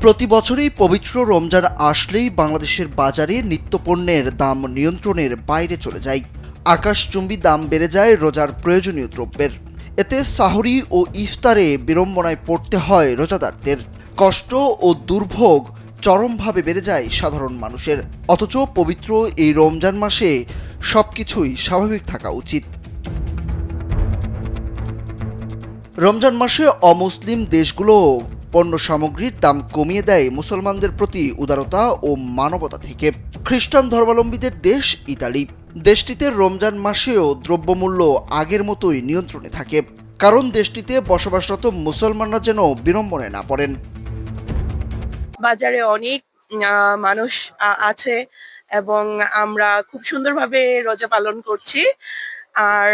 প্রতি বছরই পবিত্র রমজান আসলেই বাংলাদেশের বাজারে নিত্যপণ্যের দাম নিয়ন্ত্রণের বাইরে চলে যায়। আকাশচুম্বী দাম বেড়ে যায় রোজার প্রয়োজনীয় দ্রব্যের। এতে সাহরি ও ইফতারে বিড়ম্বনায় পড়তে হয় রোজাদারদের। কষ্ট ও দুর্ভোগ চরমভাবে বেড়ে যায় সাধারণ মানুষের। অথচ পবিত্র এই রমজান মাসে সবকিছুই স্বাভাবিক থাকা উচিত। রমজান মাসে অমুসলিম দেশগুলো পণ্য সামগ্রীর দাম কমিয়ে দেয় মুসলমানদের প্রতি উদারতা ও মানবতা থেকে। খ্রিস্টান ধর্মাবলম্বীদের দেশ ইতালি, দেশটিতে রমজান মাসেও দ্রব্যমূল্য আগের মতোই নিয়ন্ত্রণে থাকে, কারণ দেশটিতে বসবাসরত মুসলমানরা যেন বিড়ম্বনায় না পড়েন। বাজারে অনেক মানুষ আছে এবং আমরা খুব সুন্দরভাবে রোজা পালন করছি। আর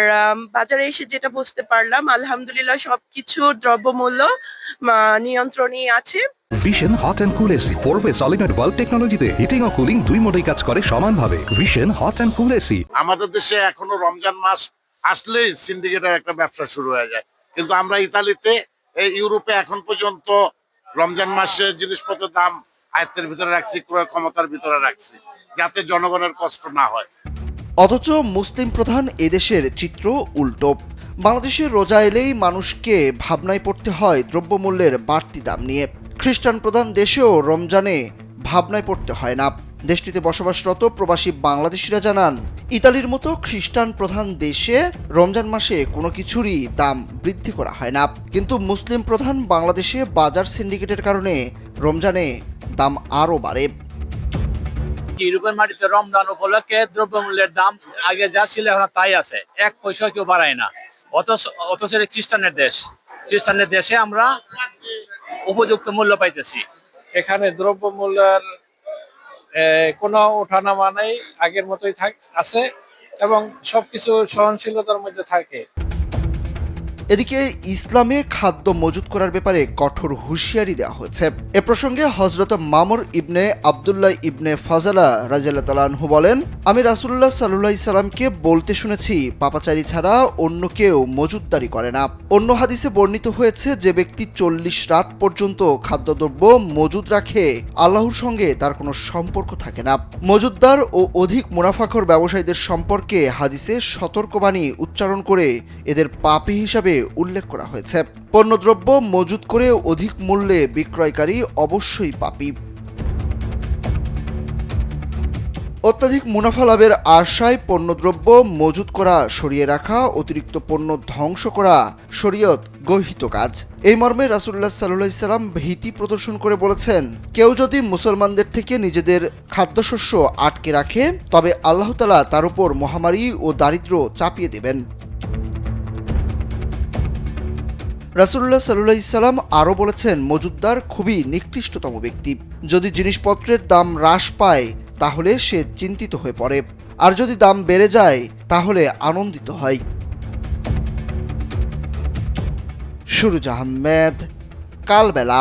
বাজারে এসে যেটা বুঝতে পারলাম, আলহামদুলিল্লাহ সবকিছুর দ্রব্যমূল্য নিয়ন্ত্রণেই আছে। Vision hot and cool AC 4-way solenoid valve টেকনোলজিতে হিটিং ও কুলিং দুই মোডেই কাজ করে সমানভাবে। Vision hot and cool AC. আমাদের দেশে এখনো রমজান মাস আসলেই সিন্ডিকেটের একটা ব্যবসা শুরু হয়ে যায়, কিন্তু আমরা ইতালিতে, ইউরোপে এখন পর্যন্ত রমজান মাসে জিনিসপত্রের দাম আয়ত্তের ভিতরে রাখছি, ক্রয় ক্ষমতার ভিতরে রাখছি, যাতে জনগণের কষ্ট না হয়। অথচ মুসলিম প্রধান এদেশের চিত্র উল্টো। বাংলাদেশে রোজা এলেই মানুষকে ভাবনায় পড়তে হয় দ্রব্যমূল্যের বাড়তি দাম নিয়ে। খ্রিস্টান প্রধান দেশেও রমজানে ভাবনায় পড়তে হয় না। দেশটিতে বসবাসরত প্রবাসী বাংলাদেশিরা জানান, ইতালির মতো খ্রিস্টান প্রধান দেশে রমজান মাসে কোনো কিছুরই দাম বৃদ্ধি করা হয় না, কিন্তু মুসলিম প্রধান বাংলাদেশে বাজার সিন্ডিকেটের কারণে রমজানে দাম আরও বাড়ে। ইউরোপের মাটিতে রমজান উপলক্ষে দ্রব্যমূল্যের দাম আগে যা ছিল এখন তাই আছে, এক পয়সা কেউ বাড়ায় না। অথচ খ্রিস্টানের দেশ, খ্রিস্টানের দেশে আমরা উপযুক্ত মূল্য পাইতেছি। এখানে দ্রব্যমূল্যের কোনো ওঠানামা নেই, আগের মতোই আছে এবং সবকিছু সহনশীলতার মধ্যে থাকে। এদিকে ইসলামে খাদ্য মজুত করার ব্যাপারে কঠোর হুঁশিয়ারি দেওয়া হয়েছে। এ প্রসঙ্গে হযরত মামর ইবনে আবদুল্লাহ ইবনে ফাজালা রাদিয়াল্লাহু তাআলা আনহু বলেন, আমি রাসূলুল্লাহ সাল্লাল্লাহু আলাইহি সাল্লামকে বলতে শুনেছি, পাপাচারী ছাড়া অন্য কেউ মজুতদারি করে না। অন্য হাদিসে বর্ণিত হয়েছে, যে ব্যক্তি 40 রাত পর্যন্ত খাদ্যদ্রব্য মজুদ রাখে, আল্লাহর সঙ্গে তার কোনো সম্পর্ক থাকে না। মজুতদার ও অধিক মুনাফাখোর ব্যবসায়ীদের সম্পর্কে হাদিসে সতর্কবাণী উচ্চারণ করে এদের পাপী হিসাবে উল্লেখ করা হয়েছে। পণ্যদ্রব্য মজুত করে অধিক মূল্যে বিক্রয়কারী অবশ্যই পাপী। অত্যাধিক মুনাফা লাভের আশায় পণ্যদ্রব্য মজুত করা, সরিয়ে রাখা, অতিরিক্ত পণ্য ধ্বংস করা শরীয়ত গর্হিত কাজ। এই মর্মে রাসূলুল্লাহ সাল্লাল্লাহু আলাইহি সাল্লাম ভীতি প্রদর্শন করে বলেছেন, কেউ যদি মুসলমানদের থেকে নিজেদের খাদ্যশস্য আটকে রাখে, তবে আল্লাহ তাআলা তার উপর মহামারী ও দারিদ্র্য চাপিয়ে দেবেন। রাসূলুল্লাহ সাল্লাল্লাহু আলাইহি সাল্লাম আরও বলেছেন, মজুতদার খুবই নিকৃষ্টতম ব্যক্তি। যদি জিনিসপত্রের দাম হ্রাস পায় তাহলে সে চিন্তিত হয়ে পড়ে, আর যদি দাম বেড়ে যায় তাহলে আনন্দিত হয়। সুরুজ আহমেদ, কালবেলা।